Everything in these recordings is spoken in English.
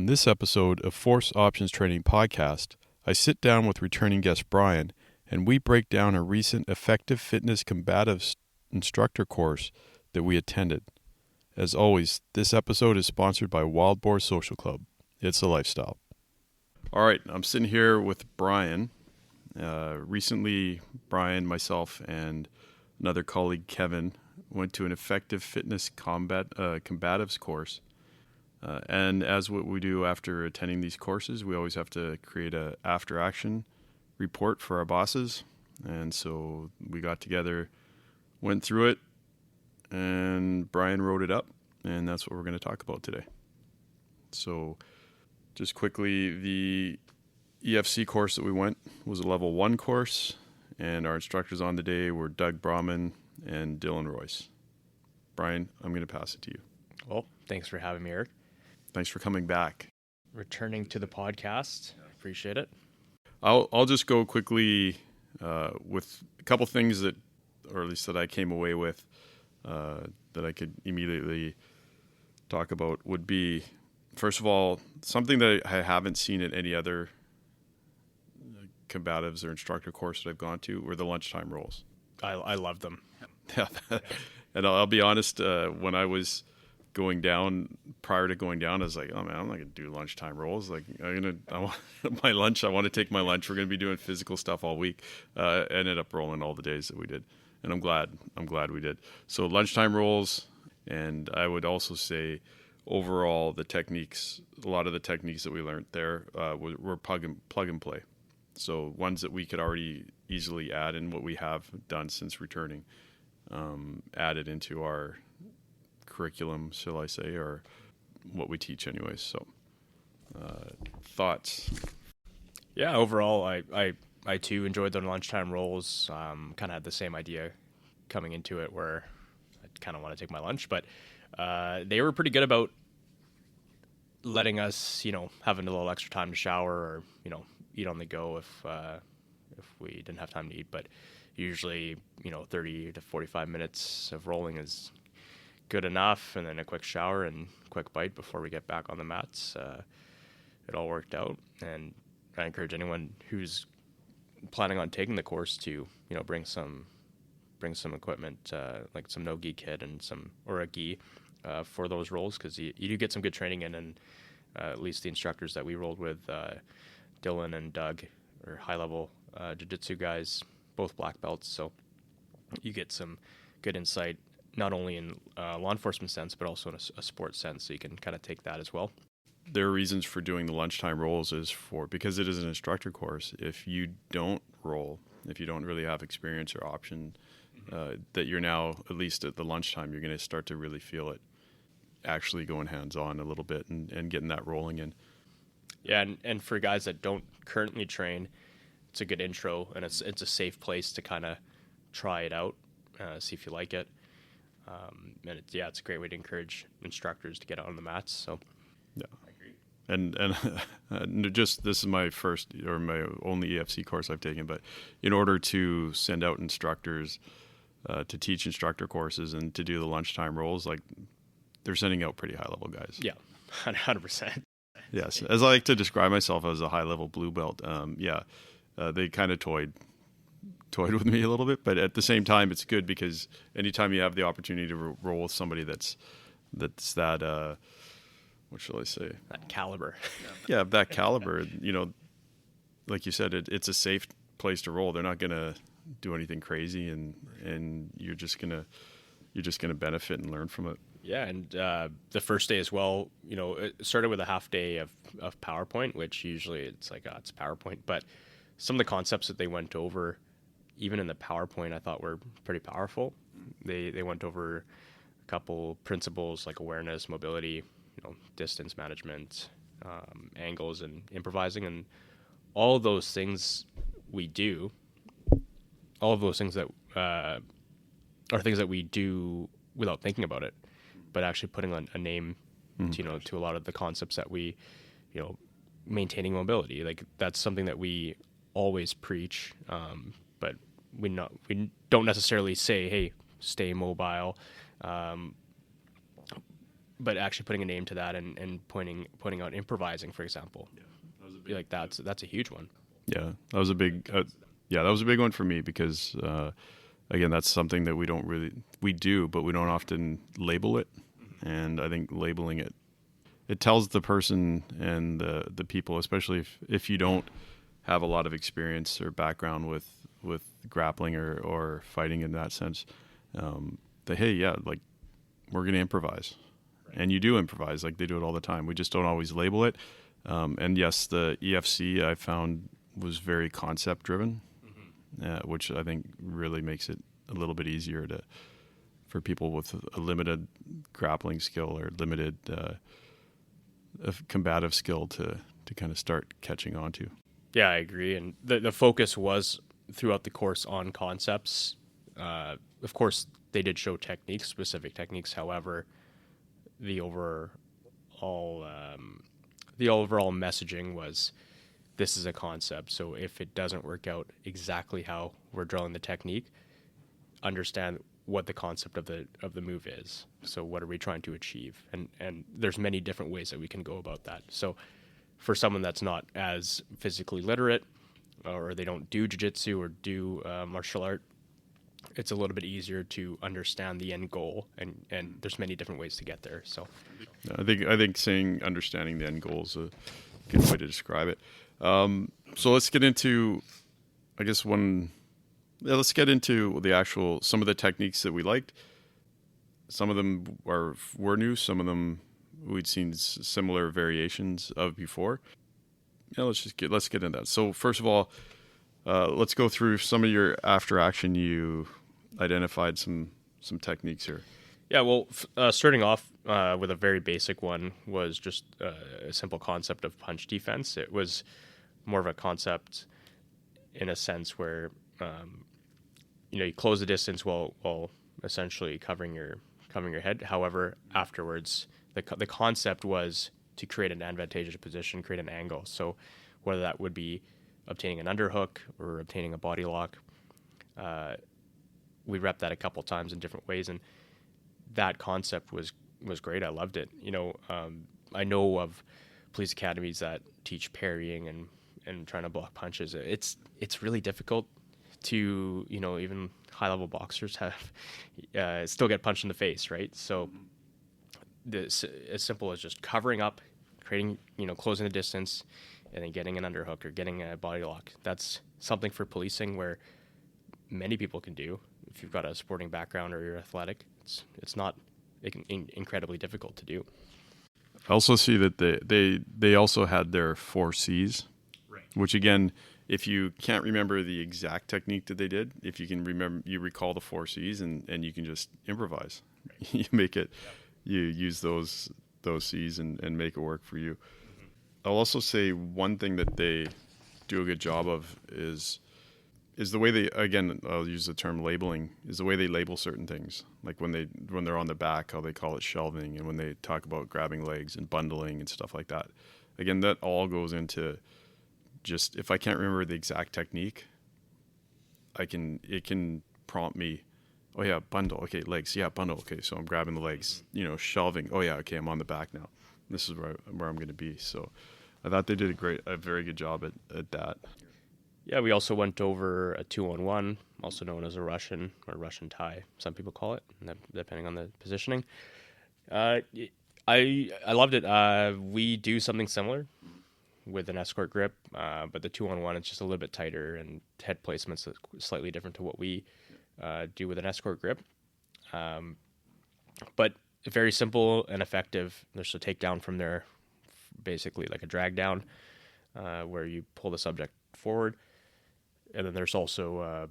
On this episode of Force Options Training Podcast, I sit down with returning guest Bryan, and we break down a recent Effective Fitness Combatives instructor course that we attended. As always, this episode is sponsored by Wild Boar Social Club. It's a lifestyle. All right, I'm sitting here with Bryan. Recently, Bryan, myself, and another colleague, Kevin, went to an Effective Fitness Combatives course. And as what we do after attending these courses, we always have to create a after-action report for our bosses. And so we got together, went through it, and Bryan wrote it up, and that's what we're going to talk about today. So just quickly, the EFC course that we went was a level 1 course, and our instructors on the day were Doug Brahman and Dylan Royce. Bryan, I'm going to pass it to you. Well, thanks for having me, Eric. Thanks for coming back. Returning to the podcast. Appreciate it. I'll just go quickly with a couple things that, or at least that I came away with, that I could immediately talk about would be, first of all, something that I haven't seen at any other combatives or instructor course that I've gone to were the lunchtime rolls. I love them. Yeah, and I'll be honest, when I was prior to going down, I was like, oh man, I'm not going to do lunchtime rolls. Like, I want my lunch. I want to take my lunch. We're going to be doing physical stuff all week. Ended up rolling all the days that we did. And I'm glad we did. So lunchtime rolls. And I would also say overall, the techniques, a lot of the techniques that we learned there, were plug and play. So ones that we could already easily add in what we have done since returning, added into our curriculum, shall I say, or what we teach anyways. So thoughts? Yeah, overall, I too enjoyed the lunchtime rolls. Kind of had the same idea coming into it where I kind of want to take my lunch, but they were pretty good about letting us, having a little extra time to shower or, eat on the go if we didn't have time to eat. But usually, 30 to 45 minutes of rolling is good enough, and then a quick shower and quick bite before we get back on the mats. It all worked out, and I encourage anyone who's planning on taking the course to, bring some equipment, like some no-gi kit and a gi for those rolls, because you do get some good training in, and at least the instructors that we rolled with, Dylan and Doug, are high-level jiu-jitsu guys, both black belts, so you get some good insight not only in law enforcement sense, but also in a sports sense, so you can kind of take that as well. There are reasons for doing the lunchtime rolls because it is an instructor course. If you don't roll, if you don't really have experience or option, that you're now, at least at the lunchtime, you're going to start to really feel it actually going hands-on a little bit and getting that rolling in. Yeah, and for guys that don't currently train, it's a good intro, and it's a safe place to kind of try it out, see if you like it. And it's a great way to encourage instructors to get out on the mats. So, yeah, I agree. And just this is my first or my only EFC course I've taken, but in order to send out instructors to teach instructor courses and to do the lunchtime rolls, like they're sending out pretty high level guys. Yeah, 100%. Yes, as I like to describe myself as a high level blue belt. They kind of toyed with me a little bit, but at the same time, it's good because anytime you have the opportunity to roll with somebody that's that, what shall I say? That caliber. Yeah, that caliber, like you said, it's a safe place to roll. They're not going to do anything crazy, and you're just going to benefit and learn from it. Yeah, and the first day as well, it started with a half day of PowerPoint, which usually it's like, it's PowerPoint, but some of the concepts that they went over, even in the PowerPoint, I thought were pretty powerful. They went over a couple principles like awareness, mobility, distance management, angles, and improvising, and all of those things we do. All of those things that are things that we do without thinking about it, but actually putting a name, to a lot of the concepts that we, maintaining mobility. Like that's something that we always preach, but we don't necessarily say, hey, stay mobile. but actually putting a name to that and pointing out improvising, for example, like that's a huge one. Yeah, that was a big that was a big one for me because again, that's something that we do, but we don't often label it. And I think labeling it tells the person and the people, especially if you don't have a lot of experience or background with grappling or fighting in that sense, that hey, yeah, like we're gonna improvise, and you do improvise, like they do it all the time. We just don't always label it. And yes, the EFC I found was very concept driven, which I think really makes it a little bit easier for people with a limited grappling skill or limited combative skill to kind of start catching on to. Yeah, I agree. And the focus was throughout the course on concepts. Of course, they did show techniques, specific techniques. However, the overall messaging was, this is a concept. So if it doesn't work out exactly how we're drilling the technique, understand what the concept of the move is. So what are we trying to achieve? And there's many different ways that we can go about that. So for someone that's not as physically literate, or they don't do jiu-jitsu or do martial art, it's a little bit easier to understand the end goal, and there's many different ways to get there. So I think saying understanding the end goal is a good way to describe it. So let's get into, I guess let's get into some of the techniques that we liked. Some of them were new. Some of them we'd seen similar variations of before. Yeah, let's get into that. So first of all, let's go through some of your after action. You identified some techniques here. Yeah, well, starting off with a very basic one was just a simple concept of punch defense. It was more of a concept in a sense where you close the distance while essentially covering your head. However, afterwards, the concept was to create an advantageous position, create an angle. So whether that would be obtaining an underhook or obtaining a body lock, we repped that a couple times in different ways, and that concept was great. I loved it. I know of police academies that teach parrying and trying to block punches. It's really difficult to, even high level boxers have still get punched in the face, right? So as simple as just covering up, creating, closing the distance, and then getting an underhook or getting a body lock. That's something for policing where many people can do. If you've got a sporting background or you're athletic, it's not incredibly difficult to do. I also see that they also had their 4 C's, right? Which again, if you can't remember the exact technique that they did, if you can remember, you recall the 4 C's and you can just improvise. Right. You make it, you use those C's and make it work for you. Mm-hmm. I'll also say one thing that they do a good job of is the way they, again, I'll use the term labeling, is the way they label certain things. Like when they're on the back, how they call it shelving, and when they talk about grabbing legs and bundling and stuff like that. Again, that all goes into just, if I can't remember the exact technique, it can prompt me, oh yeah, bundle, okay, legs, yeah, bundle, okay, so I'm grabbing the legs, shelving, oh yeah, okay, I'm on the back now. This is where I'm going to be. So I thought they did a very good job at that. Yeah, we also went over a 2-on-1, also known as a Russian or Russian tie, some people call it, depending on the positioning. I loved it. We do something similar with an escort grip, but the 2-on-1 it's just a little bit tighter, and head placement's slightly different to what we do with an escort grip. But very simple and effective. There's a takedown from there, basically like a drag down, where you pull the subject forward. And then there's also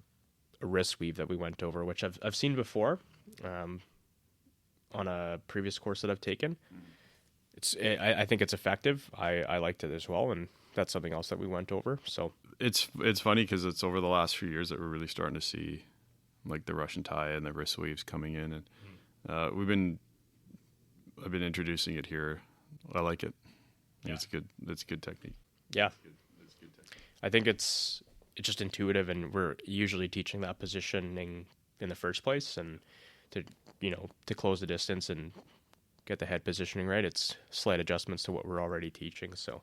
a wrist sweep that we went over, which I've seen before on a previous course that I've taken. I think it's effective. I liked it as well, and that's something else that we went over. So it's funny because it's over the last few years that we're really starting to see like the Russian tie and the wrist sweeps coming in, and I've been introducing it here. I like it. Yeah. It's good. It's a good technique. Yeah, it's good technique. I think it's just intuitive, and we're usually teaching that positioning in the first place, and to close the distance and get the head positioning right. It's slight adjustments to what we're already teaching, so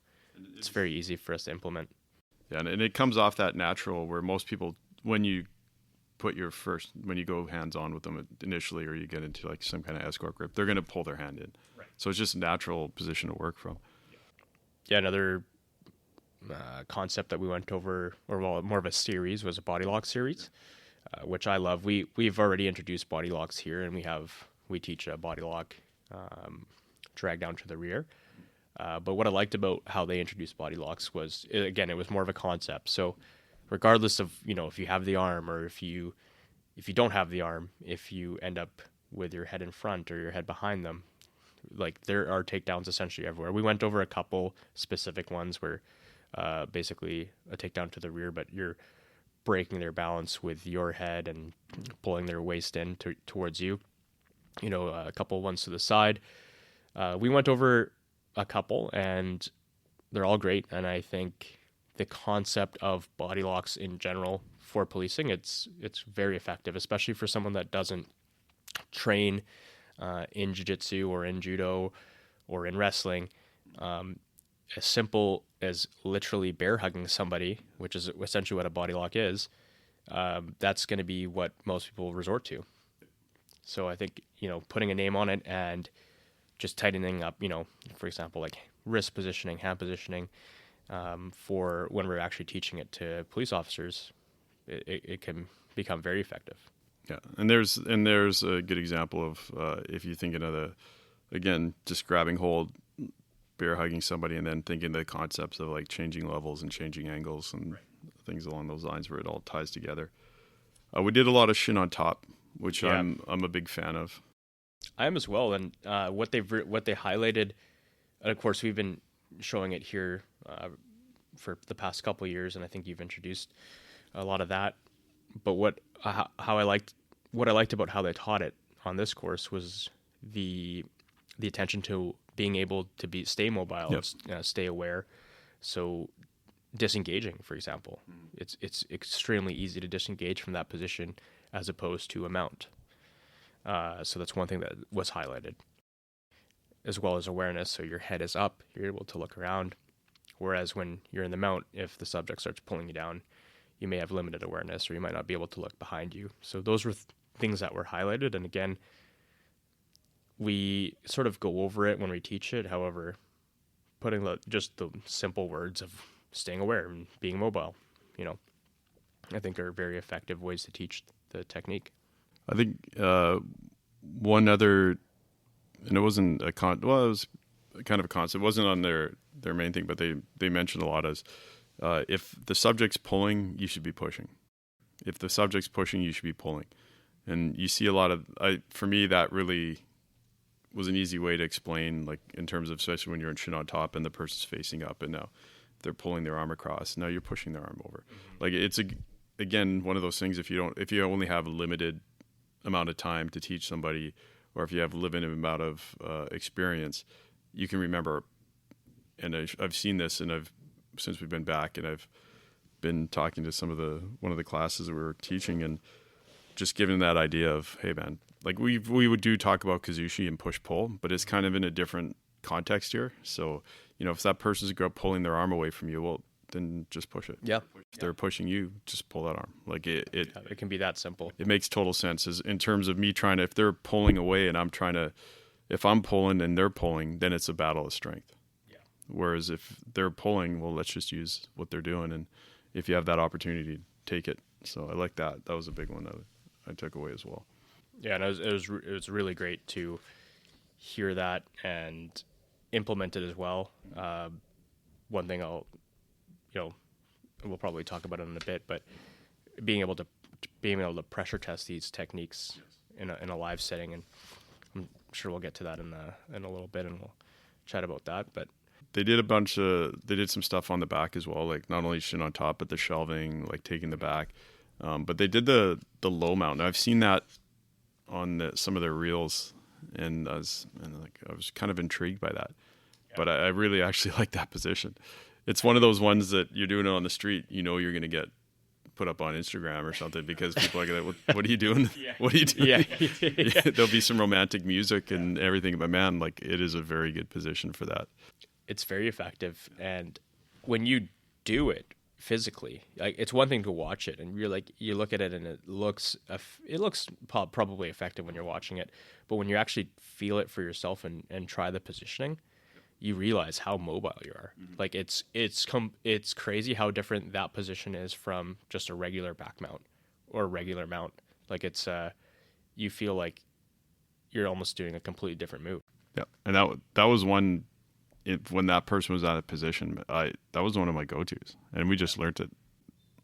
it's very easy for us to implement. Yeah, and it comes off that natural where most people, when you go hands-on with them initially, or you get into like some kind of escort grip, they're going to pull their hand in. Right. So it's just a natural position to work from. Yeah, another concept that we went over, or more of a series, was a body lock series, which I love. We've already introduced body locks here, and we teach a body lock drag down to the rear. But what I liked about how they introduced body locks was, again, it was more of a concept. So regardless of, if you have the arm, or if you don't have the arm, if you end up with your head in front or your head behind them, like, there are takedowns essentially everywhere. We went over a couple specific ones where basically a takedown to the rear, but you're breaking their balance with your head and pulling their waist in towards you. A couple ones to the side. We went over a couple, and they're all great. And I think the concept of body locks in general for policing, it's very effective, especially for someone that doesn't train in jiu-jitsu or in judo or in wrestling. As simple as literally bear hugging somebody, which is essentially what a body lock is, that's going to be what most people resort to. So I think, putting a name on it and just tightening up, for example, like wrist positioning, hand positioning, for when we're actually teaching it to police officers, it can become very effective. Yeah, and there's a good example of if you're thinking of just grabbing hold, bear hugging somebody, and then thinking the concepts of like changing levels and changing angles and things along those lines where it all ties together. We did a lot of shin on top, which I'm a big fan of. I am as well, and what they highlighted, and of course we've been showing it here for the past couple of years, and I think you've introduced a lot of that. But what I liked about how they taught it on this course was the attention to being able to stay mobile, stay aware. So disengaging, for example, it's extremely easy to disengage from that position as opposed to a mount. So that's one thing that was highlighted, as well as awareness. So your head is up, you're able to look around. Whereas when you're in the mount, if the subject starts pulling you down, you may have limited awareness, or you might not be able to look behind you. So those were things that were highlighted. And again, we sort of go over it when we teach it. However, putting just the simple words of staying aware and being mobile, I think are very effective ways to teach the technique. I think one other, and it wasn't it was kind of a concept. It wasn't on their main thing, but they mentioned a lot as if the subject's pulling, you should be pushing. If the subject's pushing, you should be pulling. And you see a lot of, for me, that really was an easy way to explain, like in terms of, especially when you're in shin on top and the person's facing up, and now they're pulling their arm across. Now you're pushing their arm over. Like it's again one of those things. If you only have a limited amount of time to teach somebody, or if you have a limited amount of experience, you can remember. And I've seen this, and since we've been back, and I've been talking to one of the classes that we were teaching, and just giving that idea of, hey man, like we would talk about Kazushi and push pull, but it's kind of in a different context here. So if that person's pulling their arm away from you, well, then just push it. Yeah. If they're pushing you, just pull that arm. Like it can be that simple. It makes total sense in terms of me trying to, if they're pulling away and if I'm pulling and they're pulling, then it's a battle of strength. Yeah. Whereas if they're pulling, well, let's just use what they're doing. And if you have that opportunity, take it. So I like that. That was a big one that I took away as well. Yeah. And it was really great to hear that and implement it as well. One thing we'll probably talk about it in a bit, but being able to pressure test these techniques in a live setting, and I'm sure we'll get to that in a little bit, and we'll chat about that. But they did some stuff on the back as well, like not only shin on top, but the shelving, like taking the back. But they did the low mount. Now, I've seen that on some of their reels, and I was kind of intrigued by that. Yeah. But I really actually like that position. It's one of those ones that you're doing it on the street, you're going to get put up on Instagram or something, because people are like, what are you doing? Yeah. What are you doing? Yeah. There'll be some romantic music and everything, but man, like, it is a very good position for that. It's very effective, and when you do it physically, like, it's one thing to watch it and you look at it and it looks probably effective when you're watching it, but when you actually feel it for yourself and try the positioning, you realize how mobile you are. Like, it's crazy how different that position is from just a regular back mount or a regular mount. Like, it's you feel like you're almost doing a completely different move. Yeah, and that was one. When that person was out of position, that was one of my go-tos, and we just learned it.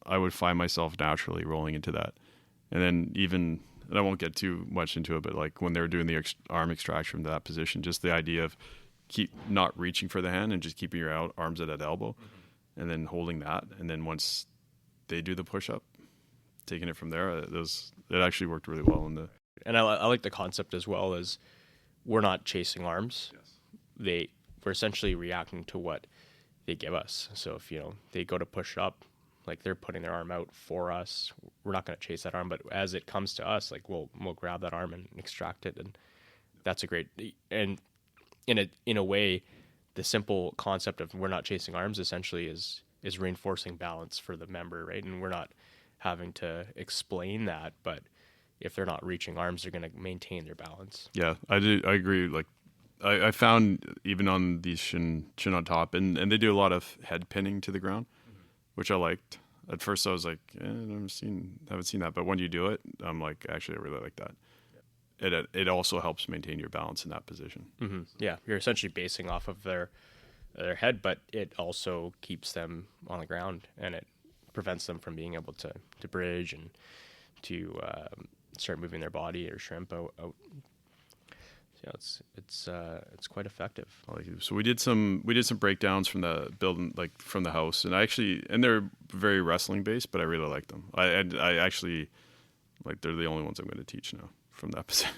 I would find myself naturally rolling into that, and then and I won't get too much into it, but like when they were doing the arm extraction from that position, just the idea of keep not reaching for the hand and just keeping your arms at that elbow, and then holding that, and then once they do the push-up, taking it from there, it actually worked really well. And I like the concept as well, as we're not chasing arms. Yes. We're essentially reacting to what they give us. So if, they go to push up, like, they're putting their arm out for us, we're not going to chase that arm, but as it comes to us, like, we'll grab that arm and extract it. And that's a great, and in a way, the simple concept of we're not chasing arms essentially is reinforcing balance for the member, right? And we're not having to explain that, but if they're not reaching arms, they're going to maintain their balance. Yeah, I agree. Like, I found even on these shin on top, and they do a lot of head pinning to the ground, which I liked. At first I was like, haven't seen that. But when you do it, I'm like, actually, I really like that. It also helps maintain your balance in that position. Mm-hmm. Yeah, you're essentially basing off of their head, but it also keeps them on the ground, and it prevents them from being able to bridge and to start moving their body or shrimp out. Yeah, it's quite effective. So we did some breakdowns from the building, like from the house, and they're very wrestling based, but I really like them. I actually, like, they're the only ones I'm going to teach now from that position.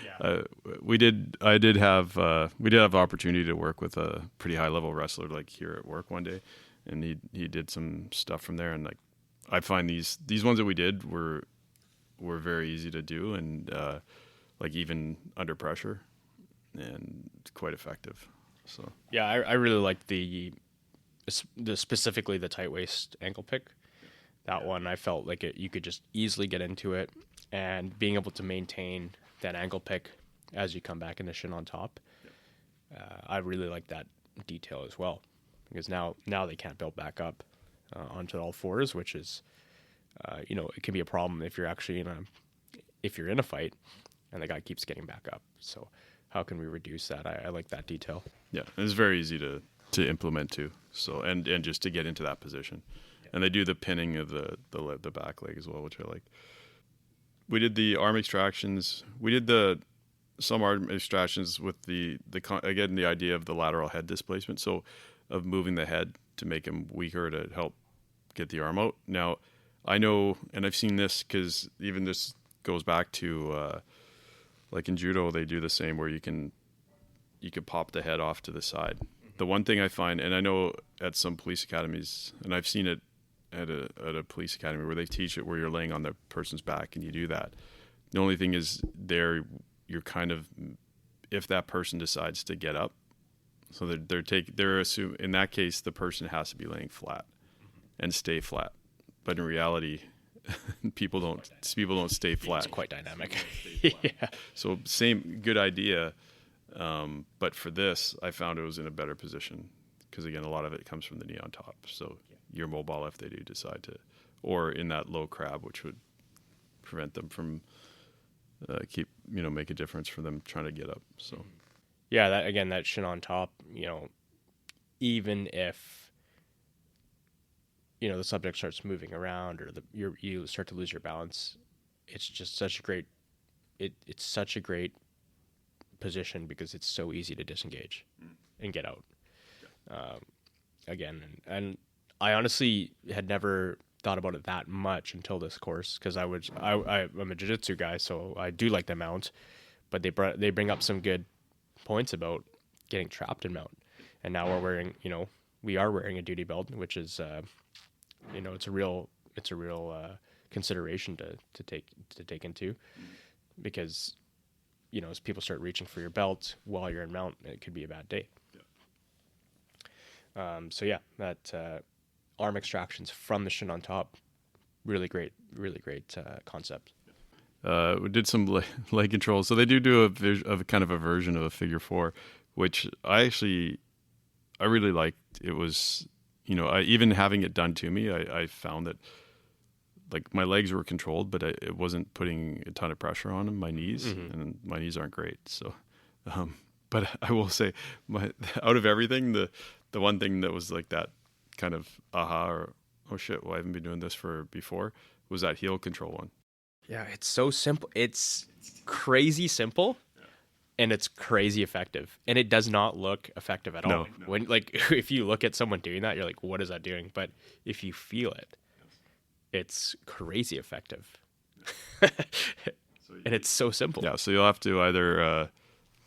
Yeah. We did have opportunity to work with a pretty high level wrestler, like, here at work one day, and he did some stuff from there, and like, I find these ones that we did were very easy to do, and like, even under pressure, and quite effective. So yeah, I really like the specifically the tight waist ankle pick. That one, I felt like you could just easily get into it, and being able to maintain that ankle pick as you come back into shin on top. I really like that detail as well, because now they can't build back up onto all fours, which is it can be a problem if you're actually in a fight and the guy keeps getting back up. So how can we reduce that? I like that detail. Yeah, and it's very easy to implement too. So and just to get into that position, and they do the pinning of the back leg as well, which I like. We did the arm extractions. We did some arm extractions with the again, the idea of the lateral head displacement. So of moving the head to make him weaker to help get the arm out. Now, I know, and I've seen this, because even this goes back to like in judo, they do the same, where you can pop the head off to the side. The one thing I find, and I know at some police academies, and I've seen it at a police academy where they teach it, where you're laying on the person's back and you do that. The only thing is, you're kind of, if that person decides to get up, so they're assuming in that case the person has to be laying flat and stay flat. But in reality, people don't stay flat. It's quite dynamic. Yeah. So same good idea, but for this, I found it was in a better position, because again, a lot of it comes from the knee on top. So you're mobile if they do decide to, or in that low crab, which would prevent them from make a difference for them trying to get up. So yeah, that shin on top, even if the subject starts moving around, or you start to lose your balance, it's just such a great position, because it's so easy to disengage and get out. Again, and I honestly had never thought about it that much until this course, because I'm a jiu-jitsu guy, so I do like the mount, but they bring up some good points about getting trapped in mount, and now we are wearing a duty belt, which is it's a real consideration to take into, because as people start reaching for your belt while you're in mount, it could be a bad day. That arm extractions from the shin on top, really great concept. We did some leg control. So they do a kind of a version of a figure four, which I really liked. It was, even having it done to me, I found that like my legs were controlled, but it wasn't putting a ton of pressure on my knees, and my knees aren't great. So, but I will say, out of everything, the one thing that was like that kind of aha or oh shit, well I haven't been doing this before was that heel control one. Yeah, it's so simple. It's crazy simple, and it's crazy effective. And it does not look effective at all. No. When if you look at someone doing that, you're like, what is that doing? But if you feel it, it's crazy effective. And it's so simple. Yeah, so you'll have to either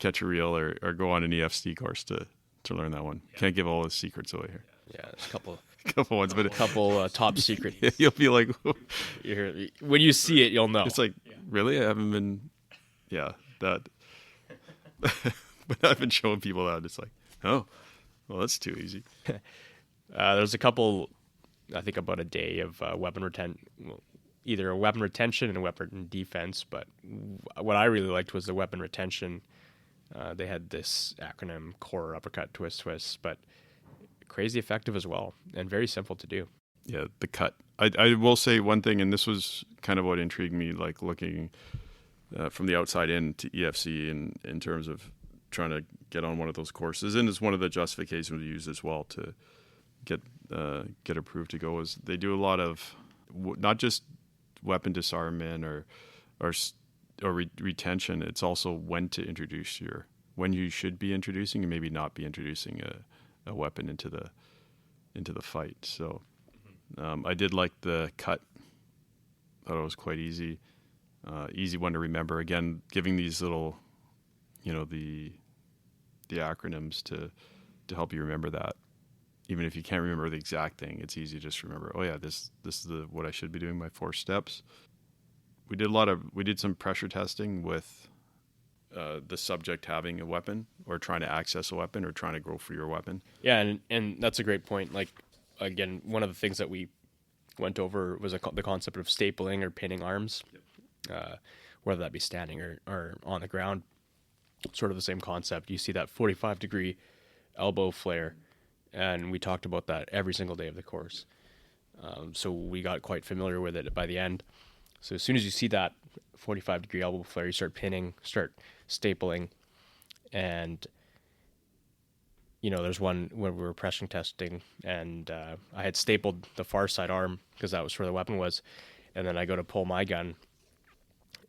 catch a reel or go on an EFC course to learn that one. Yeah. Can't give all the secrets away here. Yeah, there's a couple ones, but top secrets. You'll be like, when you see it, you'll know. It's like, really? I haven't been, that. But I've been showing people that. It's like, oh, well, that's too easy. There's a couple, I think about a day of weapon retention, either a weapon retention and a weapon defense. But what I really liked was the weapon retention. They had this acronym: core, uppercut, twist, but crazy effective as well, and very simple to do. Yeah, the cut. I will say one thing, and this was kind of what intrigued me, like looking from the outside in to EFC in terms of trying to get on one of those courses, and it's one of the justifications we use as well to get approved to go, is they do a lot of not just weapon disarmament or retention. It's also when you should be introducing and maybe not be introducing a weapon into the fight. So I did like the cut. Thought it was quite easy one to remember. Again, giving these little, the acronyms to help you remember that. Even if you can't remember the exact thing, it's easy to just remember, oh yeah, this is what I should be doing, my 4 steps. We did some pressure testing with the subject having a weapon or trying to access a weapon or trying to go for your weapon. Yeah, and that's a great point. Like, again, one of the things that we went over was the concept of stapling or pinning arms, whether that be standing or on the ground. Sort of the same concept. You see that 45-degree elbow flare, and we talked about that every single day of the course. So we got quite familiar with it by the end. So as soon as you see that 45-degree elbow flare, you start pinning, start stapling, and there's one when we were pressure testing, and I had stapled the far side arm because that was where the weapon was, and then I go to pull my gun,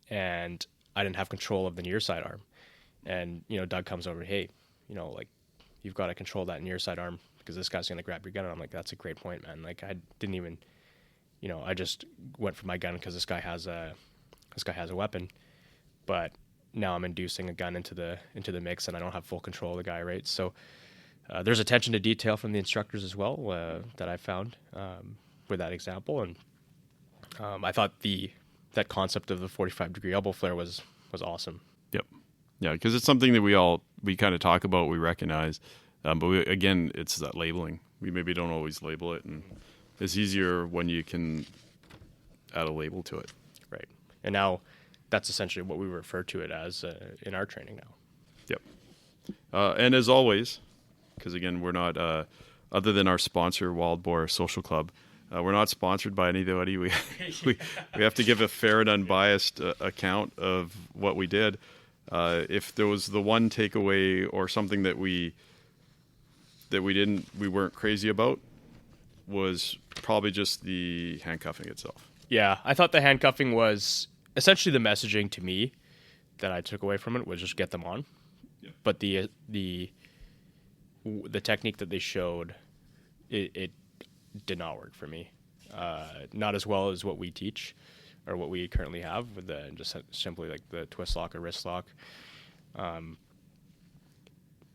and I didn't have control of the near side arm, and Doug comes over, hey, you've got to control that near side arm because this guy's gonna grab your gun, and I'm like, that's a great point, man. Like, I didn't even. I just went for my gun because this guy has a weapon, but now I'm inducing a gun into the mix, and I don't have full control of the guy, right? So there's attention to detail from the instructors as well that I found with that example, and I thought that concept of the 45-degree elbow flare was awesome. Yep, yeah, because it's something that we kind of talk about, we recognize, but again, it's that labeling. We maybe don't always label it, and it's easier when you can add a label to it. Right. And now that's essentially what we refer to it as in our training now. Yep. And as always, because again, we're not, other than our sponsor, Wild Boar Social Club, we're not sponsored by anybody. We have to give a fair and unbiased account of what we did. If there was the one takeaway or something that we weren't crazy about, was probably just the handcuffing itself. Yeah, I thought the handcuffing was essentially the messaging to me that I took away from it was just get them on. Yeah. But the technique that they showed, it did not work for me. Not as well as what we teach or what we currently have with just simply like the twist lock or wrist lock.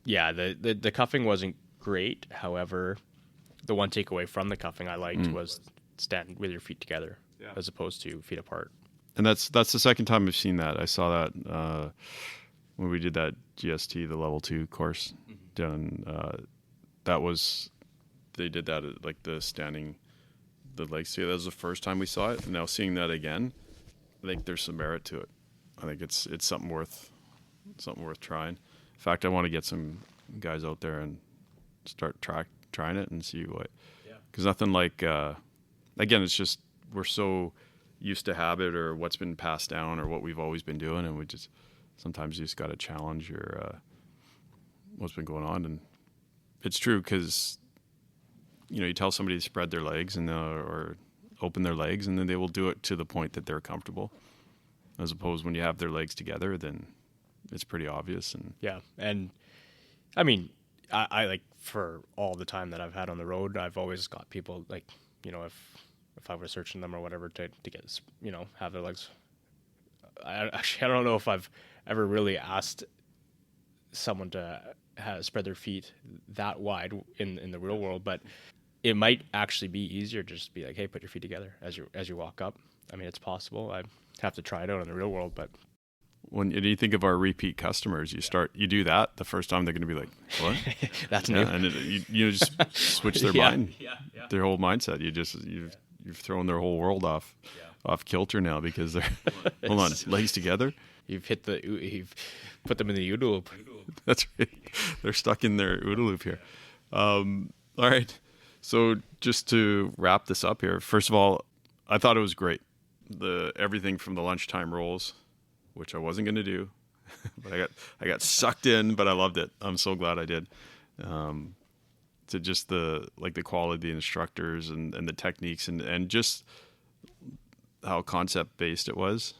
The cuffing wasn't great. However, the one takeaway from the cuffing I liked was stand with your feet together as opposed to feet apart. And that's the second time I've seen that. I saw that when we did that GST, the level 2 course done. They did that at, like, the standing, the legs together. That was the first time we saw it. And now seeing that again, I think there's some merit to it. I think it's something worth trying. In fact, I want to get some guys out there and start trying it and see what. Because nothing like, again, it's just we're so used to habit or what's been passed down or what we've always been doing, and we just sometimes you just got to challenge your what's been going on. And it's true because you tell somebody to spread their legs and or open their legs, and then they will do it to the point that they're comfortable. As opposed when you have their legs together, then it's pretty obvious. And and I mean, I like, for all the time that I've had on the road, I've always got people like, if I were searching them or whatever to get, have their legs. I don't know if I've ever really asked someone to spread their feet that wide in the real world, but it might actually be easier to just be like, hey, put your feet together as you walk up. I mean, it's possible. I have to try it out in the real world, but when you think of our repeat customers, you do that the first time, they're going to be like, what? That's new. And you just switch their mind, their whole mindset. You've thrown their whole world off kilter now because they're hold on, legs together. You've put them in the OODA loop. That's right. They're stuck in their OODA loop here. All right. So just to wrap this up here, first of all, I thought it was great. Everything from the lunchtime rolls, which I wasn't going to do, but I got sucked in, but I loved it. I'm so glad I did. To just the quality of the instructors and the techniques and just how concept based it was,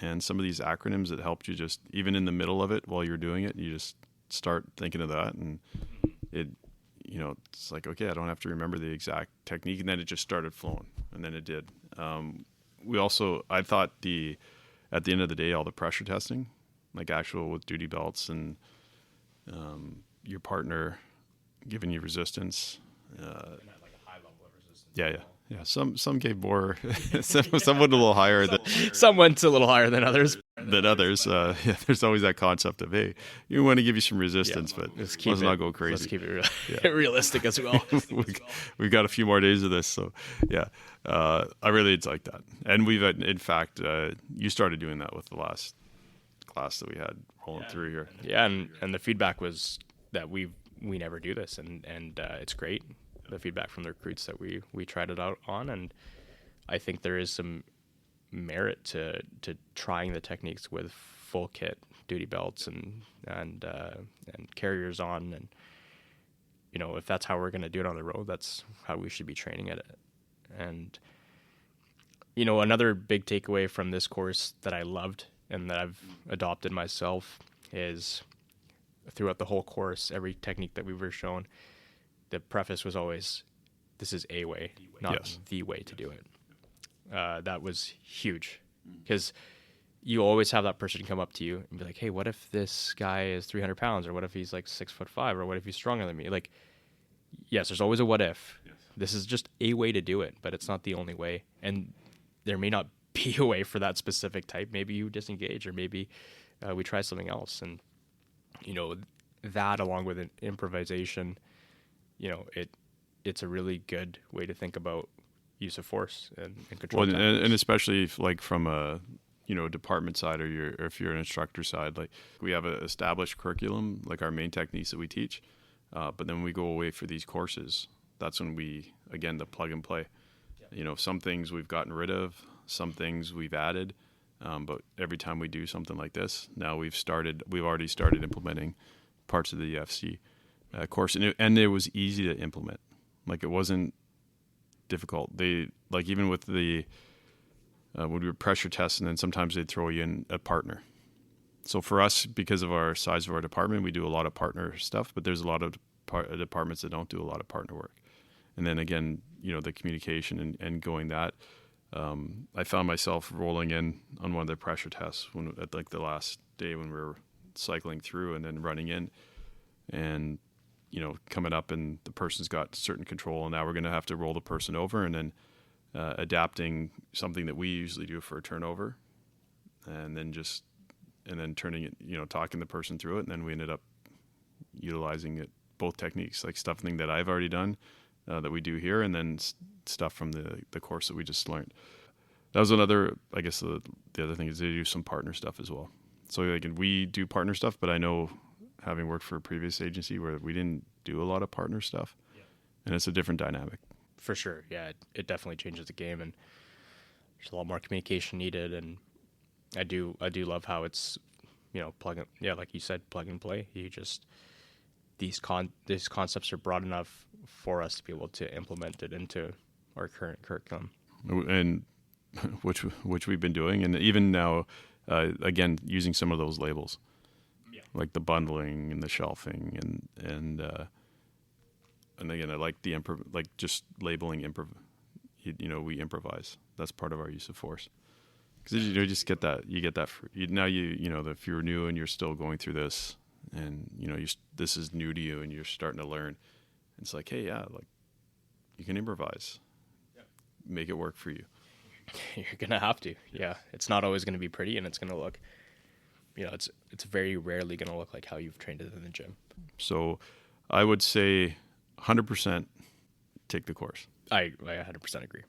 and some of these acronyms that helped you just even in the middle of it while you're doing it, you just start thinking of that, and it's like, okay, I don't have to remember the exact technique, and then it just started flowing, and then it did. I thought at the end of the day, all the pressure testing, like actual with duty belts and your partner giving you resistance. Like a high level of resistance. Yeah. Some gave more, some went a little higher. Some went a little higher than others. There's always that concept of, hey, you want to give you some resistance, but let's not go crazy. Let's keep it realistic as well. We've got a few more days of this, so I really like that. And we've, in fact, you started doing that with the last class that we had rolling through here. Yeah, and the feedback was that we never do this, and it's great. The feedback from the recruits that we tried it out on, and I think there is some merit to trying the techniques with full kit, duty belts and carriers on, and if that's how we're going to do it on the road, that's how we should be training at it. And another big takeaway from this course that I loved and that I've adopted myself is throughout the whole course, every technique that we were shown, the preface was always, this is a way, not the way to do it. That was huge, because you always have that person come up to you and be like, hey, what if this guy is 300 pounds, or what if he's like 6'5", or what if he's stronger than me? Like, yes, there's always a what if. Yes. This is just a way to do it, but it's not the only way. And there may not be a way for that specific type. Maybe you disengage, or maybe we try something else. And, that along with an improvisation, it's a really good way to think about use of force and control. Well, and especially from a department side, or if you're an instructor side, like we have an established curriculum, like our main techniques that we teach, but then when we go away for these courses, that's when the plug and play. Some things we've gotten rid of, some things we've added, but every time we do something like this, now we've already started implementing parts of the UFC course, and it was easy to implement. Like, it wasn't difficult. They, like, even with the when we were pressure testing, and then sometimes they'd throw you in a partner. So for us, because of our size of our department, we do a lot of partner stuff, but there's a lot of departments that don't do a lot of partner work. And then again, the communication and going that, I found myself rolling in on one of the pressure tests at like the last day when we were cycling through, and then running in, and coming up, and the person's got certain control, and now we're going to have to roll the person over, and then adapting something that we usually do for a turnover, and then turning it, talking the person through it, and then we ended up utilizing it, both techniques, like stuffing that I've already done that we do here, and then stuff from the course that we just learned. That was another, I guess the other thing is they do some partner stuff as well. So like we do partner stuff, but I know, having worked for a previous agency where we didn't do a lot of partner stuff, and it's a different dynamic. For sure, yeah, it definitely changes the game, and there's a lot more communication needed. And I do love how it's, like you said, plug and play. You just these concepts are broad enough for us to be able to implement it into our current curriculum, and which we've been doing, and even now, again, using some of those labels, like the bundling and the shelving, and again, I like the just labeling we improvise. That's part of our use of force, because you just get that if you're new and you're still going through this, and this is new to you and you're starting to learn, it's like, hey, you can improvise, make it work for you. You're gonna have to. Yeah, it's not always gonna be pretty, and it's gonna look, it's very rarely gonna look like how you've trained it in the gym. So I would say 100% take the course. I 100% agree.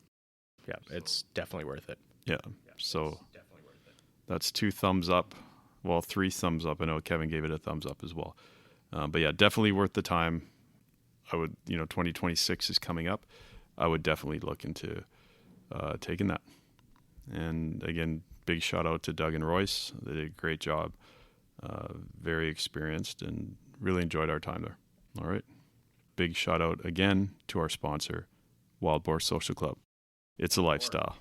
Yeah, it's definitely worth it. Yeah. So that's 2 thumbs up. Well, 3 thumbs up. I know Kevin gave it a thumbs up as well. But yeah, definitely worth the time. I would, 2026 is coming up. I would definitely look into taking that. And again, big shout out to Doug and Royce. They did a great job. Very experienced, and really enjoyed our time there. All right. Big shout out again to our sponsor, Wild Boar Social Club. It's a lifestyle.